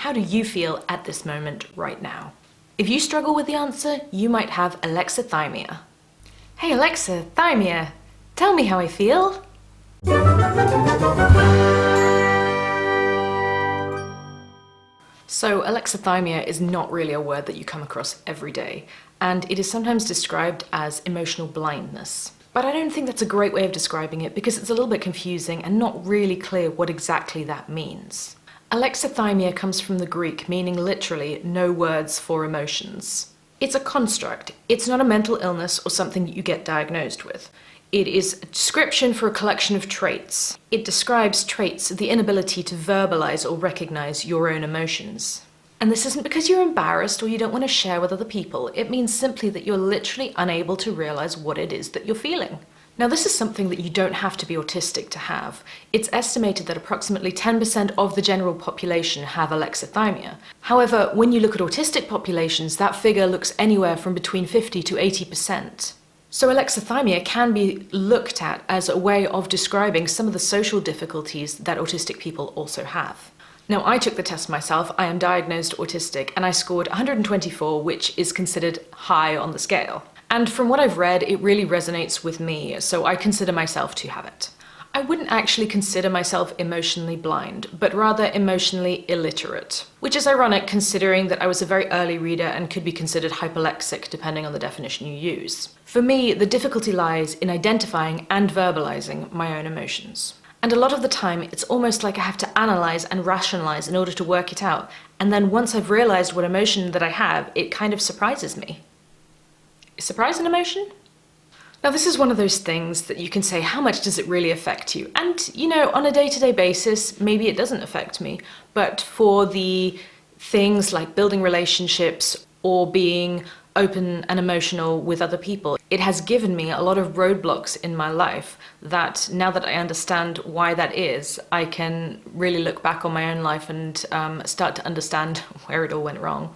How do you feel at this moment right now? If you struggle with the answer, you might have alexithymia. Hey Alexithymia, tell me how I feel. So alexithymia is not really a word that you come across every day, and it is sometimes described as emotional blindness. But I don't think that's a great way of describing it because it's a little bit confusing and not really clear what exactly that means. Alexithymia comes from the Greek, meaning literally no words for emotions. It's a construct. It's not a mental illness or something that you get diagnosed with. It is a description for a collection of traits. It describes traits, the inability to verbalize or recognize your own emotions. And this isn't because you're embarrassed or you don't want to share with other people. It means simply that you're literally unable to realize what it is that you're feeling. Now, this is something that you don't have to be autistic to have. It's estimated that approximately 10% of the general population have alexithymia. However, when you look at autistic populations, that figure looks anywhere from between 50 to 80%. So alexithymia can be looked at as a way of describing some of the social difficulties that autistic people also have. Now, I took the test myself. I am diagnosed autistic and I scored 124, which is considered high on the scale. And from what I've read, it really resonates with me, so I consider myself to have it. I wouldn't actually consider myself emotionally blind, but rather emotionally illiterate, which is ironic considering that I was a very early reader and could be considered hyperlexic depending on the definition you use. For me, the difficulty lies in identifying and verbalizing my own emotions. And a lot of the time, it's almost like I have to analyze and rationalize in order to work it out, and then once I've realized what emotion that I have, it kind of surprises me. Is surprise an emotion? Now, this is one of those things that you can say, how much does it really affect you? And, you know, on a day-to-day basis, maybe it doesn't affect me, but for the things like building relationships or being open and emotional with other people, it has given me a lot of roadblocks in my life that now that I understand why that is, I can really look back on my own life and start to understand where it all went wrong.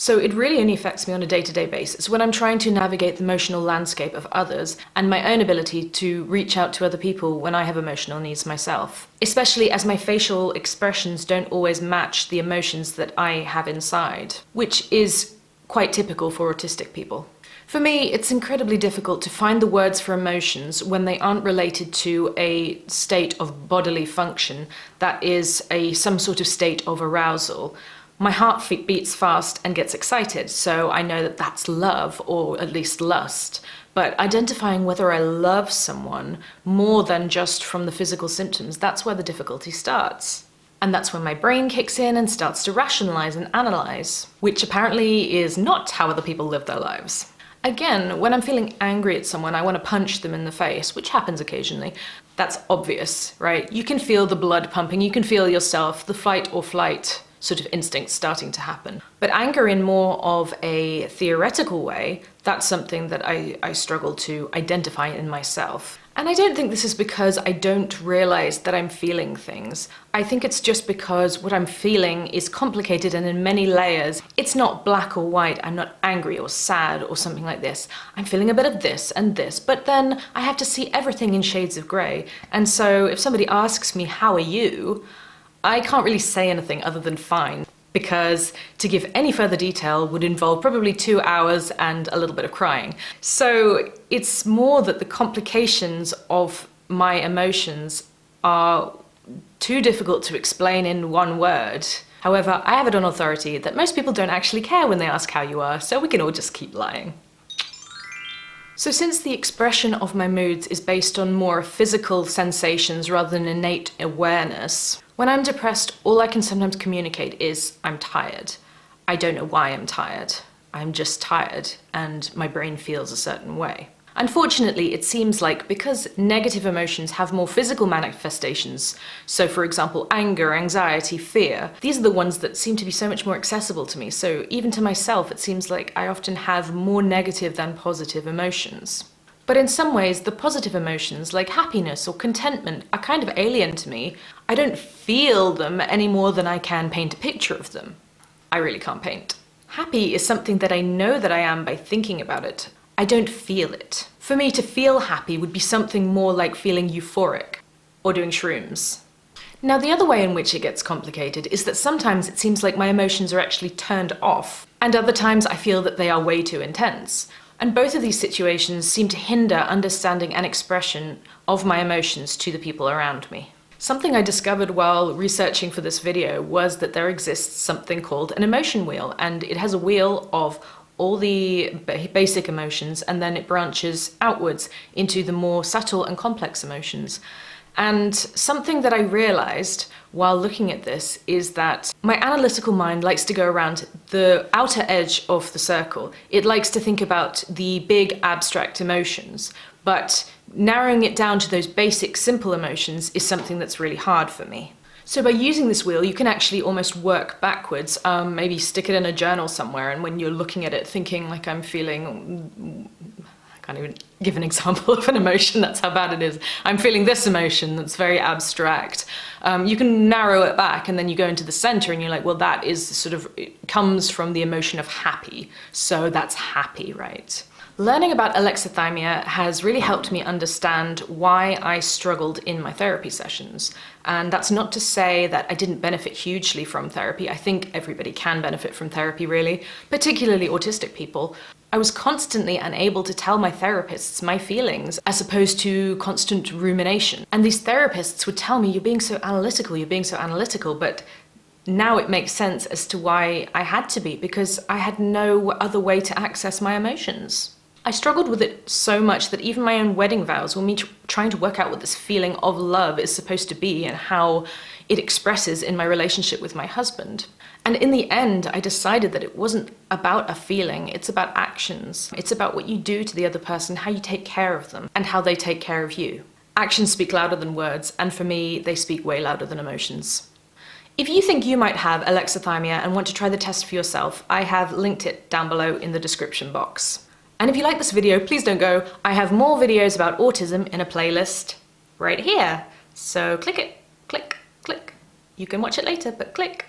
So it really only affects me on a day-to-day basis when I'm trying to navigate the emotional landscape of others and my own ability to reach out to other people when I have emotional needs myself, especially as my facial expressions don't always match the emotions that I have inside, which is quite typical for autistic people. For me, it's incredibly difficult to find the words for emotions when they aren't related to a state of bodily function that is some sort of state of arousal. My heart beats fast and gets excited, so I know that that's love, or at least lust. But identifying whether I love someone more than just from the physical symptoms, that's where the difficulty starts. And that's when my brain kicks in and starts to rationalize and analyze, which apparently is not how other people live their lives. Again, when I'm feeling angry at someone, I want to punch them in the face, which happens occasionally. That's obvious, right? You can feel the blood pumping, you can feel yourself, the fight or flight sort of instincts starting to happen. But anger in more of a theoretical way, that's something that I struggle to identify in myself. And I don't think this is because I don't realize that I'm feeling things. I think it's just because what I'm feeling is complicated and in many layers. It's not black or white. I'm not angry or sad or something like this. I'm feeling a bit of this and this, but then I have to see everything in shades of gray. And so if somebody asks me, how are you? I can't really say anything other than fine, because to give any further detail would involve probably 2 hours and a little bit of crying. So it's more that the complications of my emotions are too difficult to explain in one word. However, I have it on authority that most people don't actually care when they ask how you are, so we can all just keep lying. So since the expression of my moods is based on more physical sensations rather than innate awareness, when I'm depressed, all I can sometimes communicate is, I'm tired. I don't know why I'm tired. I'm just tired, and my brain feels a certain way. Unfortunately, it seems like because negative emotions have more physical manifestations, so for example, anger, anxiety, fear, these are the ones that seem to be so much more accessible to me. So even to myself, it seems like I often have more negative than positive emotions. But in some ways, the positive emotions, like happiness or contentment, are kind of alien to me. I don't feel them any more than I can paint a picture of them. I really can't paint. Happy is something that I know that I am by thinking about it. I don't feel it. For me, to feel happy would be something more like feeling euphoric or doing shrooms. Now, the other way in which it gets complicated is that sometimes it seems like my emotions are actually turned off, and other times I feel that they are way too intense. And both of these situations seem to hinder understanding and expression of my emotions to the people around me. Something I discovered while researching for this video was that there exists something called an emotion wheel, and it has a wheel of all the basic emotions, and then it branches outwards into the more subtle and complex emotions. And something that I realized while looking at this is that my analytical mind likes to go around the outer edge of the circle. It likes to think about the big abstract emotions, but narrowing it down to those basic simple emotions is something that's really hard for me. So by using this wheel, you can actually almost work backwards, maybe stick it in a journal somewhere, and when you're looking at it thinking like I'm feeling, I can't even give an example of an emotion, that's how bad it is. I'm feeling this emotion that's very abstract. You can narrow it back and then you go into the center and you're like, well, that is sort of, it comes from the emotion of happy. So that's happy, right? Learning about alexithymia has really helped me understand why I struggled in my therapy sessions. And that's not to say that I didn't benefit hugely from therapy. I think everybody can benefit from therapy, really, particularly autistic people. I was constantly unable to tell my therapists my feelings as opposed to constant rumination. And these therapists would tell me, you're being so analytical, but now it makes sense as to why I had to be, because I had no other way to access my emotions. I struggled with it so much that even my own wedding vows were me trying to work out what this feeling of love is supposed to be and how it expresses in my relationship with my husband. And in the end, I decided that it wasn't about a feeling, it's about actions. It's about what you do to the other person, how you take care of them, and how they take care of you. Actions speak louder than words, and for me, they speak way louder than emotions. If you think you might have alexithymia and want to try the test for yourself, I have linked it down below in the description box. And if you like this video, please don't go. I have more videos about autism in a playlist right here. So click it, click, click. You can watch it later, but click.